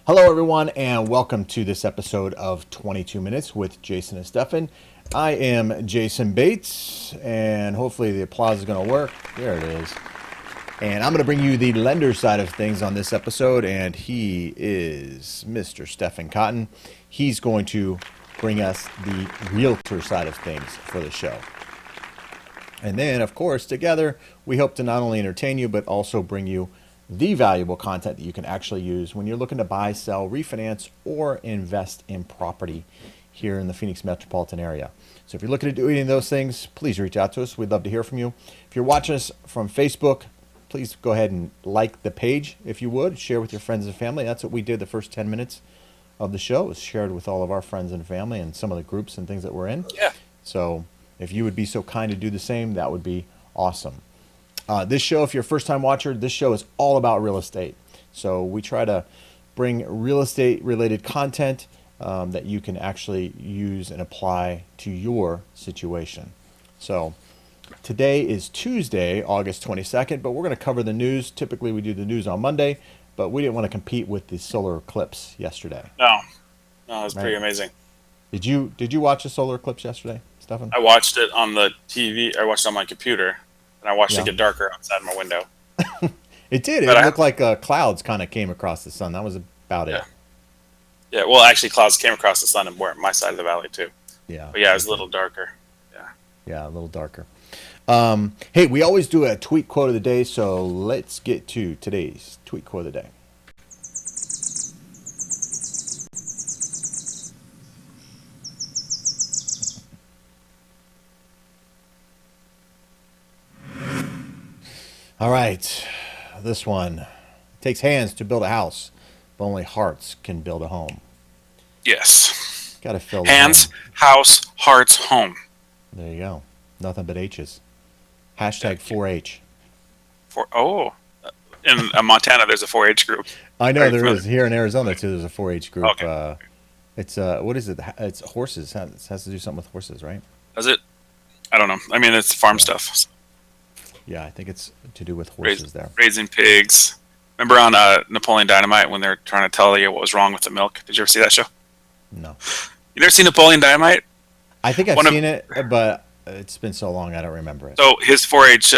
Hello, everyone, and welcome to this episode of 22 Minutes with Jason and Stefan. I am Jason Bates, and hopefully the applause is going to work. There it is. And I'm going to bring you the lender side of things on this episode, and he is Mr. Stefan Cotton. He's going to bring us the realtor side of things for the show. And then, of course, together, we hope to not only entertain you, but also bring you the valuable content that you can actually use when you're looking to buy, sell, refinance, or invest in property here in the Phoenix metropolitan area. So if you're looking to do any of those things, please reach out to us. We'd love to hear from you. If you're watching us from Facebook, please go ahead and like the page if you would. Share with your friends and family. That's what we did the first 10 minutes of the show, was shared with all of our friends and family and some of the groups and things that we're in. Yeah. So if you would be so kind to do the same, that would be awesome. This show, if you're a first-time watcher, this show is all about real estate. So we try to bring real estate-related content that you can actually use and apply to your situation. So today is Tuesday, August 22nd, but we're going to cover the news. Typically, we do the news on Monday, but we didn't want to compete with the solar eclipse yesterday. No, it was pretty amazing. Did you watch the solar eclipse yesterday, Stefan? I watched it on the TV. I watched it on my computer, and I watched it get darker outside my window. It did. It looked like clouds kind of came across the sun. That was about it. Yeah, well, actually, clouds came across the sun and were at my side of the valley, too. Yeah. But yeah, it was a little darker. Yeah, a little darker. Hey, we always do a tweet quote of the day, so let's get to today's tweet quote of the day. All right, this one. It takes hands to build a house, but only hearts can build a home. Yes. Got to fill hands, house, hearts, home. There you go. Nothing but H's. Hashtag 4-H. In Montana, there's a 4-H group. I know there is. Here in Arizona, too, there's a 4-H group. Okay. It's, what is it? It's horses. It has to do something with horses, right? Does it? I don't know. I mean, it's farm stuff. Yeah, I think it's to do with horses there. Raising pigs. Remember on Napoleon Dynamite when they're trying to tell you what was wrong with the milk? Did you ever see that show? No. You never seen Napoleon Dynamite? I think I've seen it, but it's been so long I don't remember it. So his 4-H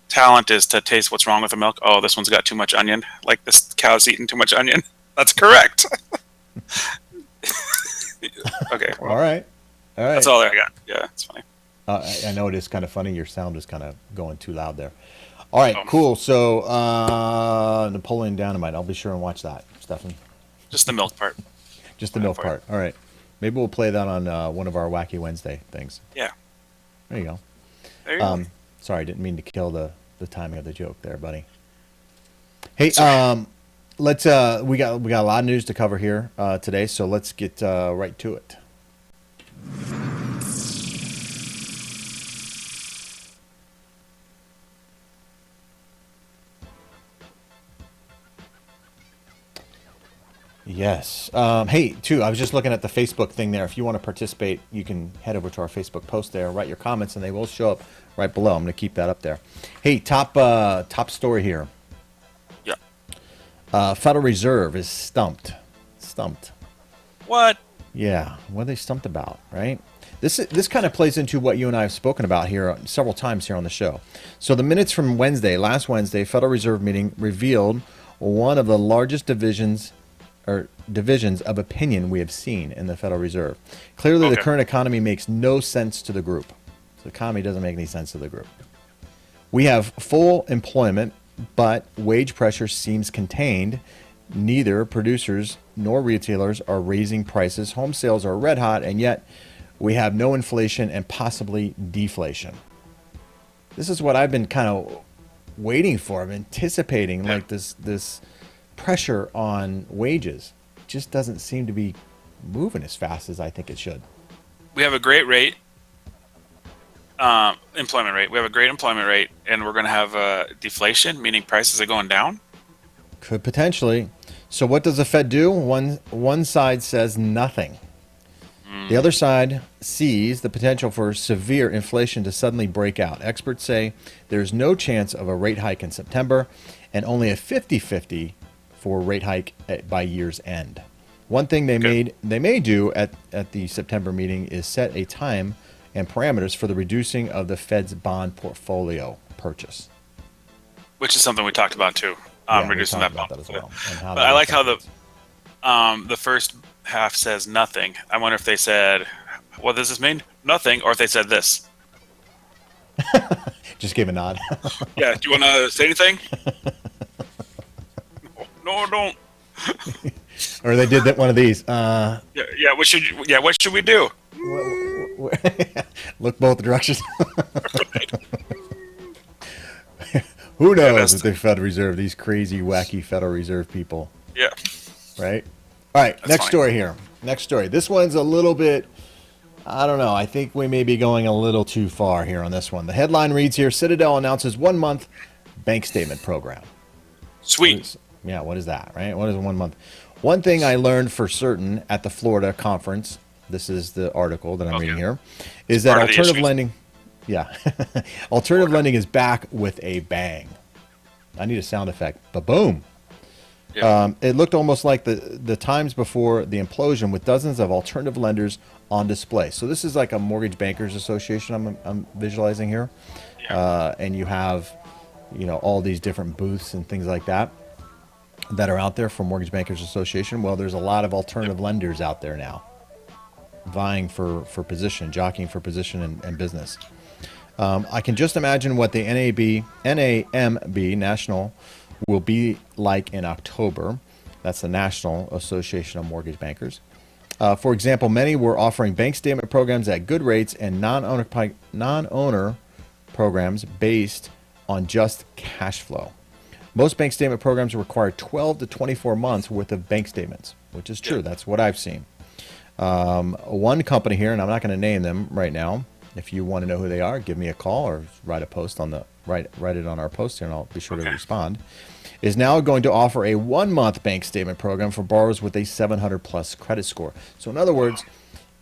talent is to taste what's wrong with the milk. Oh, this one's got too much onion. Like this cow's eating too much onion. That's correct. Okay. Well, all right. That's all I got. Yeah, it's funny. I know it is kind of funny. Your sound is kind of going too loud there. All right, cool. So Napoleon Dynamite. I'll be sure and watch that, Stefan. Just the milk part. Just the milk part. All right. Maybe we'll play that on one of our Wacky Wednesday things. Yeah. There you go. There you go. Sorry, I didn't mean to kill the timing of the joke there, buddy. Hey, let's we got a lot of news to cover here today, so let's get right to it. Yes. Hey, too, I was just looking at the Facebook thing there. If you want to participate, you can head over to our Facebook post there, write your comments, and they will show up right below. I'm going to keep that up there. Hey, top story here. Yeah. Federal Reserve is stumped. Stumped. What? Yeah. What are they stumped about, right? This kind of plays into what you and I have spoken about here several times here on the show. So the minutes from last Wednesday, Federal Reserve meeting revealed one of the largest divisions of opinion we have seen in the Federal Reserve. Clearly, the current economy makes no sense to the group. So the economy doesn't make any sense to the group. We have full employment, but wage pressure seems contained. Neither producers nor retailers are raising prices. Home sales are red hot, and yet we have no inflation and possibly deflation. This is what I've been kind of waiting for. I'm anticipating like this pressure on wages just doesn't seem to be moving as fast as I think it should. We have a great rate, employment rate. We have a great employment rate, and we're going to have deflation, meaning prices are going down. Could potentially. So what does the Fed do? One side says nothing. The other side sees the potential for severe inflation to suddenly break out. Experts say there's no chance of a rate hike in September and only a 50-50 for rate hike by year's end. One thing they may do at the September meeting is set a time and parameters for the reducing of the Fed's bond portfolio purchase. Which is something we talked about too. Reducing that bond. That as well. But I like how the first half says nothing. I wonder if they said, what does this mean? Nothing. Or if they said this. Just give a nod. Yeah. Do you want to say anything? No, don't. Or they did that one of these. Yeah. What should we do? Look both directions. Who knows with the Federal Reserve? These crazy, wacky Federal Reserve people. Yeah. Right. All right. Next fine. story here. Next story. This one's a little bit. I don't know. I think we may be going a little too far here on this one. The headline reads here: Citadel announces 1 month bank statement program. Sweet. What is that, right? What is 1 month? One thing I learned for certain at the Florida conference, this is the article that I'm reading here, is that alternative lending, alternative lending is back with a bang. I need a sound effect. Ba-boom. Yeah. It looked almost like the times before the implosion, with dozens of alternative lenders on display. So this is like a mortgage bankers association I'm visualizing here. Yeah. And you have, all these different booths and things like that are out there for Mortgage Bankers Association. Well, there's a lot of alternative lenders out there now vying for position, jockeying for position and business. I can just imagine what the NAMB, National, will be like in October. That's the National Association of Mortgage Bankers. For example, many were offering bank statement programs at good rates and non-owner programs based on just cash flow. Most bank statement programs require 12 to 24 months worth of bank statements, which is true. That's what I've seen. One company here, and I'm not going to name them right now. If you want to know who they are, give me a call or write a post on write it on our post here, and I'll be sure to respond. Is now going to offer a 1 month bank statement program for borrowers with a 700 plus credit score. So in other words,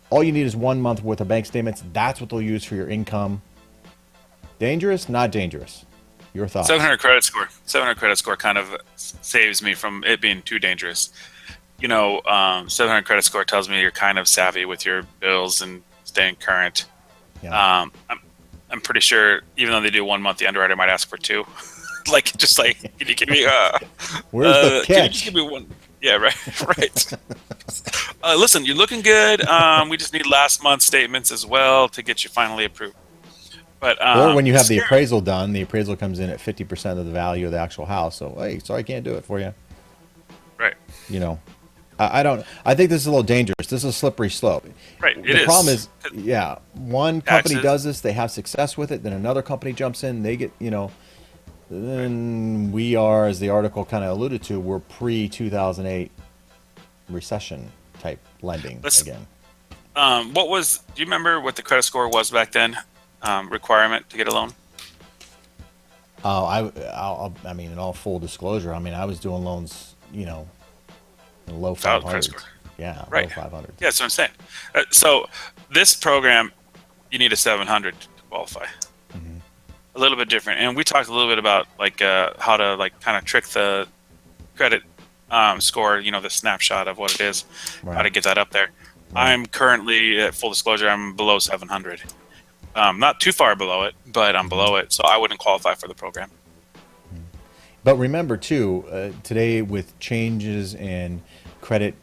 all you need is 1 month worth of bank statements. That's what they'll use for your income. Dangerous? Not dangerous. Your thoughts? 700 credit score. 700 credit score kind of saves me from it being too dangerous. 700 credit score tells me you're kind of savvy with your bills and staying current. Yeah. I'm pretty sure even though they do 1 month, the underwriter might ask for two. Can you give me where's the catch? Can you just give me one? Yeah, right. Listen, you're looking good. We just need last month's statements as well to get you finally approved. But or when you have the appraisal done, the appraisal comes in at 50% of the value of the actual house. So, hey, sorry, I can't do it for you. Right. I think this is a little dangerous. This is a slippery slope. Right. The problem is, one company does this, they have success with it, then another company jumps in, they get, then we are, as the article kind of alluded to, we're pre-2008 recession type lending again. Do you remember what the credit score was back then? Requirement to get a loan? Oh, I mean, in all full disclosure, I was doing loans, in the low 500s. Yeah, right. Low 500s. Yeah, that's what I'm saying. So this program, you need a 700 to qualify. Mm-hmm. A little bit different, and we talked a little bit about how to kind of trick the credit score. The snapshot of what it is, how to get that up there. Right. I'm currently, at full disclosure, I'm below 700. Not too far below it, but I'm below it, so I wouldn't qualify for the program. But remember, too, today with changes in credit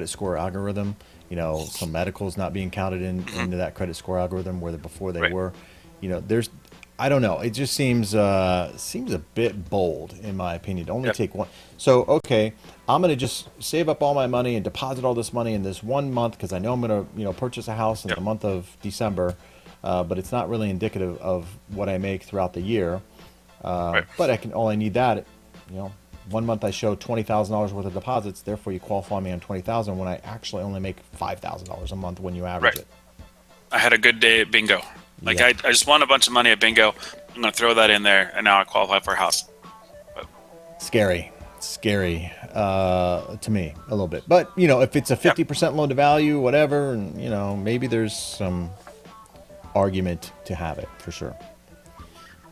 score algorithm, some medicals not being counted into that credit score algorithm where before they were, I don't know. It just seems a bit bold, in my opinion, to only take one. So, okay, I'm going to just save up all my money and deposit all this money in this 1 month because I know I'm going to, purchase a house in the month of December. But it's not really indicative of what I make throughout the year. But I need that. 1 month I show $20,000 worth of deposits. Therefore, you qualify me on $20,000 when I actually only make $5,000 a month when you average it. I had a good day at bingo. I just won a bunch of money at bingo. I'm going to throw that in there, and now I qualify for a house. But. Scary to me a little bit. But if it's a 50% loan to value, whatever, and maybe there's some argument to have it for sure.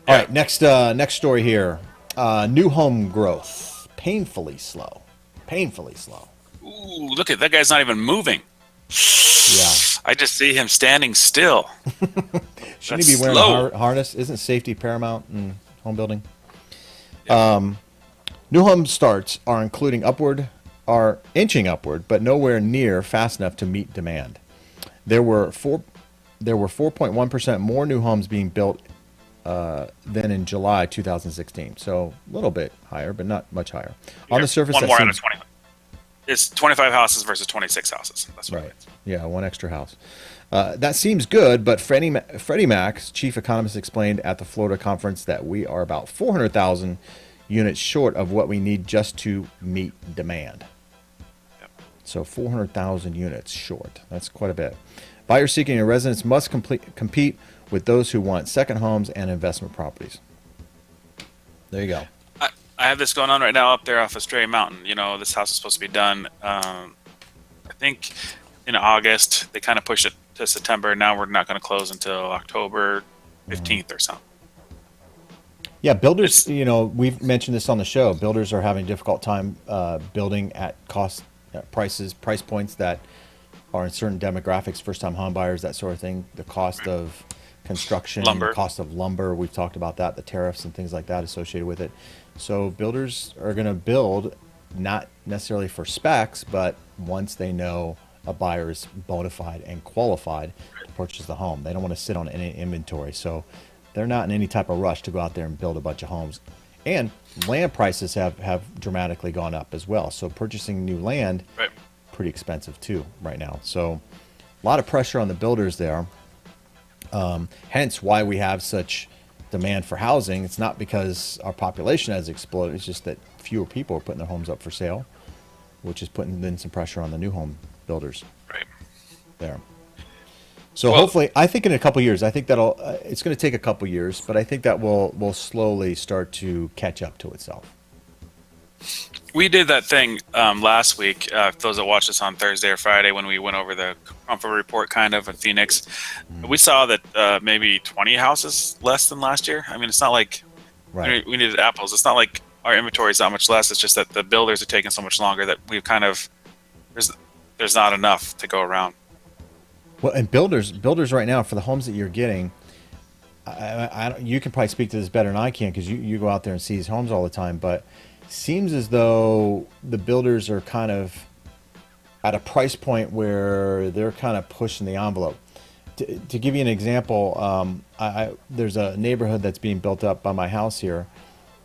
All right, next story here. New home growth painfully slow. Painfully slow. Ooh, look at that guy's not even moving. Yeah. I just see him standing still. Shouldn't he be wearing a harness? Isn't safety paramount in home building? Yep. New home starts are inching upward, but nowhere near fast enough to meet demand. There were 4.1% more new homes being built than in July 2016. So a little bit higher, but not much higher. On the surface, one more out of 20. It's 25 houses versus 26 houses. That's what right. it is. Yeah, one extra house. That seems good, but Freddie Mac's chief economist explained at the Florida conference that we are about 400,000 units short of what we need just to meet demand. Yep. So 400,000 units short. That's quite a bit. Buyers seeking a residence must compete with those who want second homes and investment properties. There you go. I have this going on right now up there off of Stray Mountain. You know, this house is supposed to be done, I think, in August. They kind of pushed it to September. Now we're not going to close until October 15th or something. Yeah, builders, we've mentioned this on the show. Builders are having a difficult time building at price points that are in certain demographics, first-time home buyers, that sort of thing. The cost of construction, lumber. The cost of lumber, we've talked about that, the tariffs and things like that associated with it. So builders are going to build not necessarily for specs, but once they know a buyer is bona fide and qualified to purchase the home. They don't want to sit on any inventory. So they're not in any type of rush to go out there and build a bunch of homes. And land prices have dramatically gone up as well. So purchasing new land, right, pretty expensive too right now. So a lot of pressure on the builders there. Hence why we have such demand for housing. It's not because our population has exploded. It's just that fewer people are putting their homes up for sale, which is putting then some pressure on the new home builders. Right. There. So hopefully, I think in a couple years, I think that'll. It's going to take a couple years, but I think that will slowly start to catch up to itself. We did that thing last week. Those that watched us on Thursday or Friday when we went over the comfort report kind of in Phoenix, we saw that maybe 20 houses less than last year. I mean, it's not like we needed apples. It's not like our inventory is that much less. It's just that the builders are taking so much longer that we've kind of there's not enough to go around. Well, and builders right now for the homes that you're getting, you can probably speak to this better than I can because you go out there and see these homes all the time, but seems as though the builders are kind of at a price point where they're kind of pushing the envelope. To give you an example, there's a neighborhood that's being built up by my house here,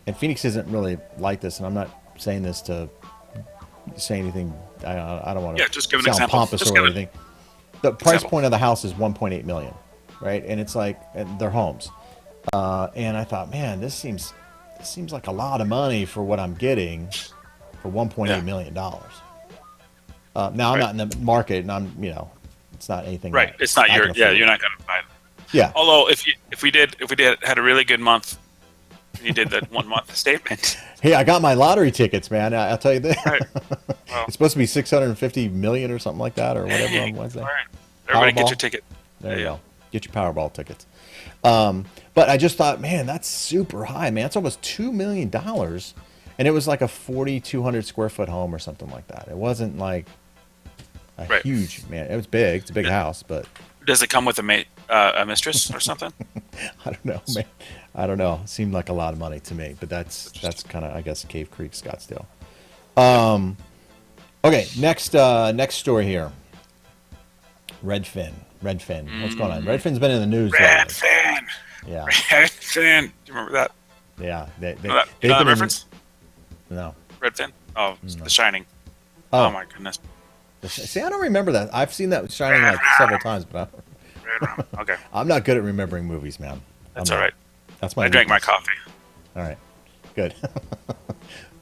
and Phoenix isn't really like this, and I'm not saying this to say anything. I don't want to just give an sound example. Pompous or anything. The price point of the house is 1.8 million, right? And it's like they're homes, and I thought, man, this seems like a lot of money for what I'm getting for $1.8 million. Now I'm not in the market, and I'm, it's not anything. Right. It's not you're not going to buy it. Yeah. Although if we had a really good month, you did that 1 month statement. Hey, I got my lottery tickets, man. I'll tell you that. Right. Well, it's supposed to be 650 million or something like that, or whatever on Wednesday. All right. Everybody Powerball. get your ticket. There you go. Get your Powerball tickets. But I just thought, man, that's super high, man. It's almost $2 million. And it was like a 4,200 square foot home or something like that. It wasn't like a huge, man. It was big. It's a big house, but. Does it come with a mistress or something? I don't know, man. I don't know. It seemed like a lot of money to me, but that's kind of, I guess, Cave Creek, Scottsdale. Okay, next story here. Redfin. What's going on? Redfin's been in the news. Redfin. Yeah. Redfin. Do you remember that? Yeah. You know that reference? No. Redfin? Oh, No. The Shining. Oh. Oh my goodness. See, I don't remember that. I've seen that Shining like several times, but Okay. I'm not good at remembering movies, man. That's all right. That's my. I drank my coffee. All right. Good.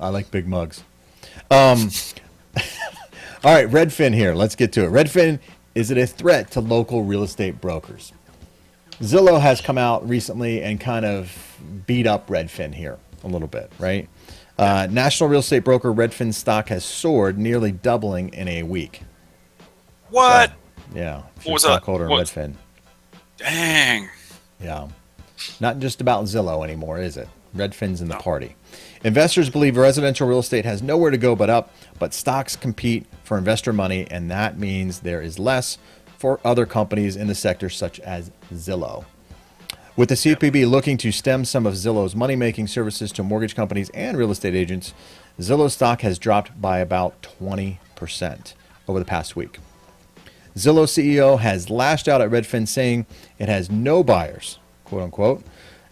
I like big mugs. All right, Redfin here. Let's get to it. Redfin, is it a threat to local real estate brokers? Zillow has come out recently and kind of beat up Redfin here a little bit, right? National real estate broker Redfin stock has soared, nearly doubling in a week. What? So, yeah. What was that? Stockholder in Redfin. Dang. Yeah. Not just about Zillow anymore, is it? Redfin's in the No. party. Investors believe residential real estate has nowhere to go but up, but stocks compete for investor money, and that means there is less for other companies in the sector, such as Zillow. With the CFPB looking to stem some of Zillow's money-making services to mortgage companies and real estate agents, Zillow stock has dropped by about 20% over the past week. Zillow CEO has lashed out at Redfin, saying it has no buyers, quote unquote,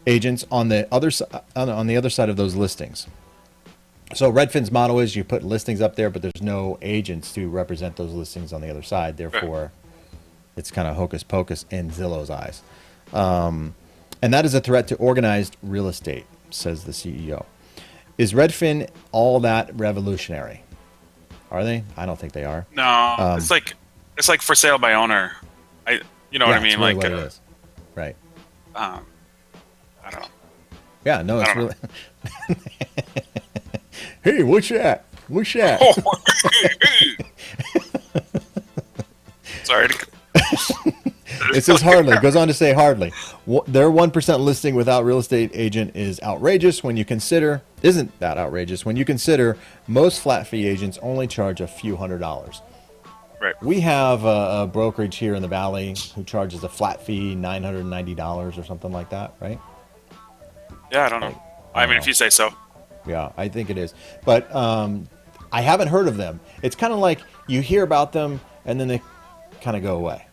agents on the other side of those listings. So Redfin's motto is you put listings up there, but there's no agents to represent those listings on the other side. Therefore, it's kind of hocus pocus in Zillow's eyes. And that is a threat to organized real estate, says the CEO. Is Redfin all that revolutionary? Are they? I don't think they are. No, it's like for sale by owner. You know what I mean? It's really Like what it is. Right. I don't know. Yeah, no, it's I really. don't Hey, what's that? What's that? Sorry. It says hardly. It goes on to say hardly. Their 1% listing without real estate agent is outrageous when you consider, isn't that outrageous when you consider most flat fee agents only charge a few $100s. Right. We have a brokerage here in the Valley who charges a flat fee, $990 or something like that, right? Yeah, I don't know. I mean, if you say so. Yeah, I think it is. But I haven't heard of them. It's kind of like you hear about them and then they kind of go away,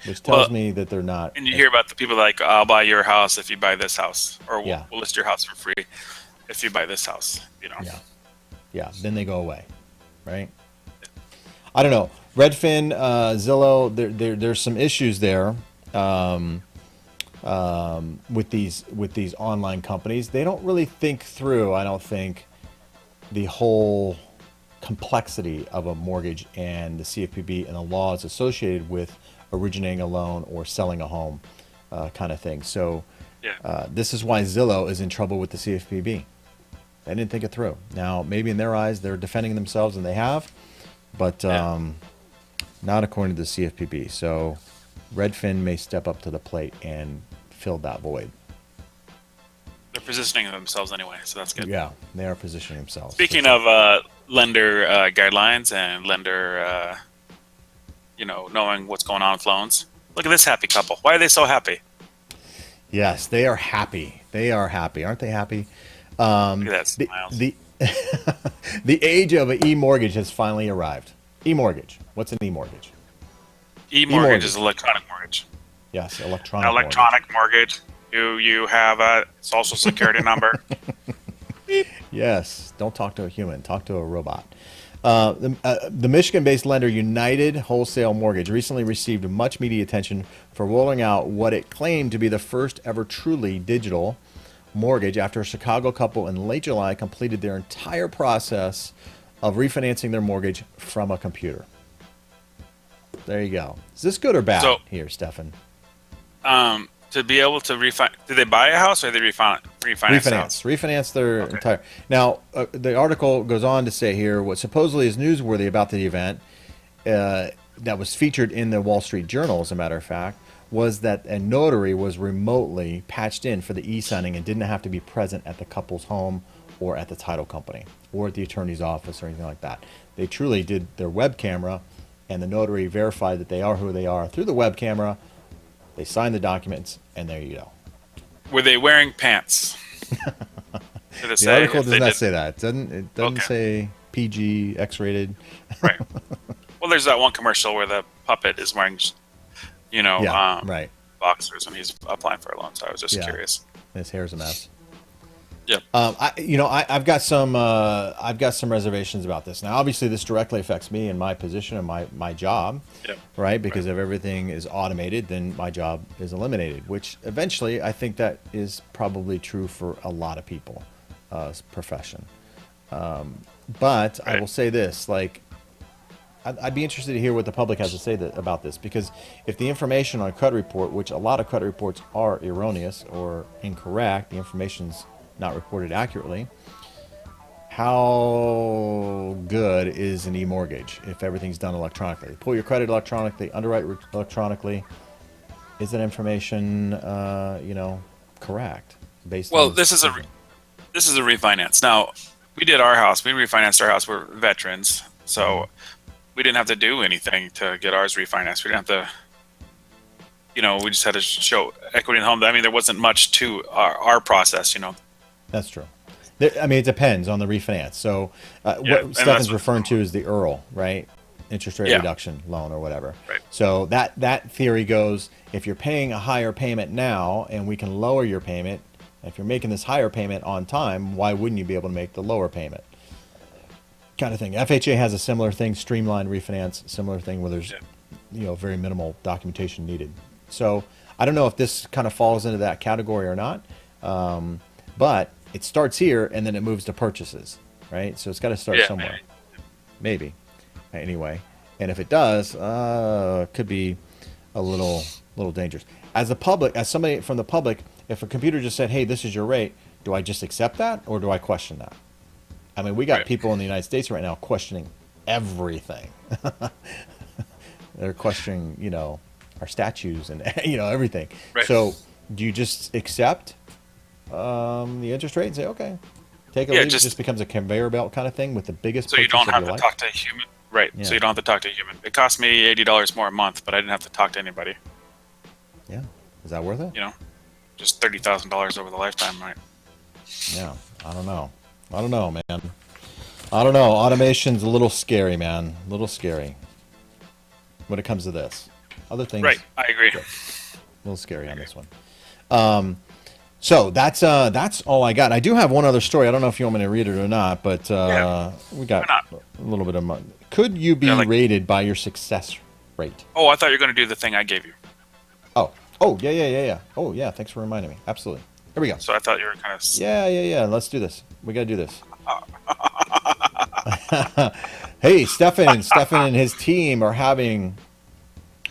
which tells me that they're not. And you hear about the people like, I'll buy your house if you buy this house, or we'll list your house for free if you buy this house. You know. Yeah. Then they go away, right? I don't know. Redfin, Zillow, there's some issues there with these online companies. They don't really think through, I don't think, the whole complexity of a mortgage and the CFPB and the laws associated with originating a loan or selling a home kind of thing. So this is why Zillow is in trouble with the CFPB. They didn't think it through. Now, maybe in their eyes, they're defending themselves, and they have, but not according to the CFPB. So Redfin may step up to the plate and fill that void. They're positioning themselves anyway, so that's good. Yeah, they are positioning themselves. Speaking of lender guidelines and lender, knowing what's going on with loans, look at this happy couple. Why are they so happy? Yes, they are happy. They are happy. Aren't they happy? Look at that smiles. The age of an e-mortgage has finally arrived. E-mortgage. What's an e-mortgage? E-mortgage is electronic mortgage. Yes, electronic mortgage. Do you have a social security number? Yes. Don't talk to a human. Talk to a robot. The Michigan-based lender United Wholesale Mortgage recently received much media attention for rolling out what it claimed to be the first ever truly digital mortgage after a Chicago couple in late July completed their entire process of refinancing their mortgage from a computer. There you go. Is this good or bad here, Stefan? To be able to refinance, did they buy a house or did they refinance their entire. Now, the article goes on to say here what supposedly is newsworthy about the event that was featured in the Wall Street Journal, as a matter of fact, was that a notary was remotely patched in for the e-signing and didn't have to be present at the couple's home or at the title company or at the attorney's office or anything like that. They truly did their web camera, and the notary verified that they are who they are through the web camera. They signed the documents, and there you go. Were they wearing pants? The article does not say that. It doesn't say PG, X-rated. Right. Well, there's that one commercial where the puppet is wearing, right, boxers when he's applying for a loan. So I was just curious. His hair's a mess. Yeah. I've got some reservations about this. Now, obviously, this directly affects me and my position and my job, right? Because if everything is automated, then my job is eliminated. Which eventually, I think that is probably true for a lot of people, profession. But I will say this: I'd be interested to hear what the public has to say about this, because if the information on a credit report, which a lot of credit reports are erroneous or incorrect, the information's not reported accurately, how good is an e-mortgage if everything's done electronically? Pull your credit electronically, underwrite electronically. Is that information, correct? Based on this is this is a refinance. Now, we did our house. We refinanced our house. We're veterans, so we didn't have to do anything to get ours refinanced. We didn't have to, we just had to show equity in the home. I mean, there wasn't much to our process. That's true. I mean, it depends on the refinance. So what Stefan's referring to is the EARL, right? Interest rate reduction loan or whatever. Right. So that theory goes, if you're paying a higher payment now and we can lower your payment, if you're making this higher payment on time, why wouldn't you be able to make the lower payment? Kind of thing. FHA has a similar thing, streamlined refinance, similar thing where there's very minimal documentation needed. So I don't know if this kind of falls into that category or not, but it starts here and then it moves to purchases, right? So it's got to start somewhere, maybe. Anyway, and if it does, could be a little dangerous. As somebody from the public, if a computer just said, "Hey, this is your rate," do I just accept that or do I question that? I mean, we got people in the United States right now questioning everything. They're questioning, our statues and everything. Right. So, do you just accept the interest rate and say, "Okay, take a leave"? It just becomes a conveyor belt kind of thing with the biggest. So you don't have to talk to a human. Right. Yeah. So you don't have to talk to a human. It cost me $80 more a month, but I didn't have to talk to anybody. Yeah. Is that worth it? Just $30,000 over the lifetime, right? Yeah. I don't know, man. I don't know. Automation's a little scary, man. A little scary when it comes to this. Other things. Right. I agree. A little scary on this one. So that's all I got. I do have one other story. I don't know if you want me to read it or not, but we got a little bit of money. Could you be rated by your success rate? Oh, I thought you were going to do the thing I gave you. Oh, yeah. Oh, yeah. Thanks for reminding me. Absolutely. Here we go. So I thought you were kind of. Yeah. Let's do this. We got to do this. Hey, Stefan and his team are having.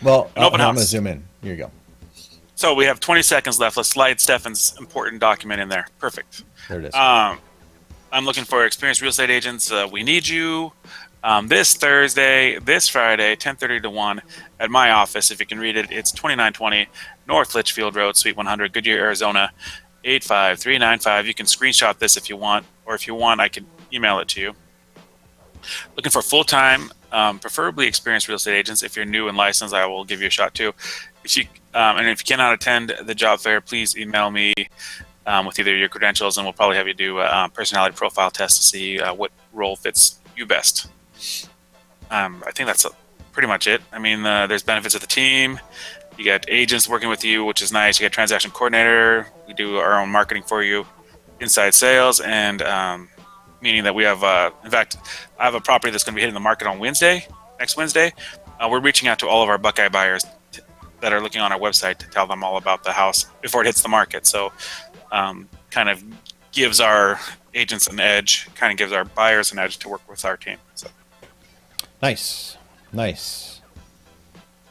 Well, I'm going to zoom in. Here you go. So we have 20 seconds left. Let's slide Stefan's important document in there. Perfect. There it is. I'm looking for experienced real estate agents. We need you this Thursday, this Friday, 10:30 to 1 at my office. If you can read it, it's 2920 North Litchfield Road, Suite 100, Goodyear, Arizona, 85395. You can screenshot this if you want, or if you want, I can email it to you. Looking for full-time, preferably experienced real estate agents. If you're new and licensed, I will give you a shot too. If you cannot attend the job fair, please email me with either your credentials, and we'll probably have you do a personality profile test to see what role fits you best. I think that's pretty much it. I mean, there's benefits of the team. You got agents working with you, which is nice. You got transaction coordinator. We do our own marketing for you, inside sales, and meaning that we have, in fact, I have a property that's going to be hitting the market on next Wednesday. We're reaching out to all of our Buckeye buyers that are looking on our website to tell them all about the house before it hits the market. So kind of gives our agents an edge, kind of gives our buyers an edge to work with our team. So. Nice.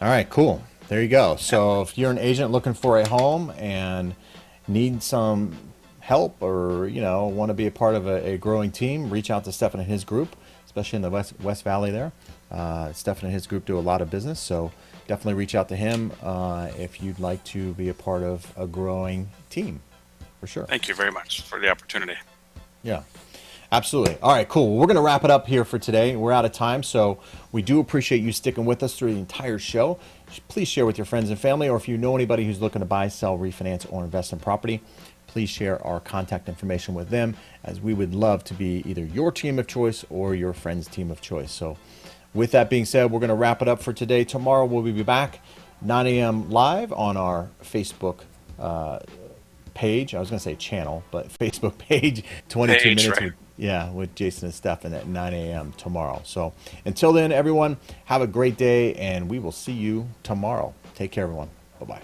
All right, cool. There you go. So if you're an agent looking for a home and need some help or, want to be a part of a growing team, reach out to Stefan and his group, especially in the West Valley there. Stefan and his group do a lot of business, so definitely reach out to him if you'd like to be a part of a growing team, for sure. Thank you very much for the opportunity. Yeah, absolutely. All right, cool. Well, we're going to wrap it up here for today. We're out of time, so we do appreciate you sticking with us through the entire show. Please share with your friends and family, or if you know anybody who's looking to buy, sell, refinance, or invest in property, please share our contact information with them, as we would love to be either your team of choice or your friend's team of choice. So with that being said, we're going to wrap it up for today. Tomorrow we'll be back 9 a.m. live on our Facebook page. I was going to say channel, but Facebook page, 22 minutes with Jason and Stefan at 9 a.m. tomorrow. So until then, everyone, have a great day, and we will see you tomorrow. Take care, everyone. Bye-bye.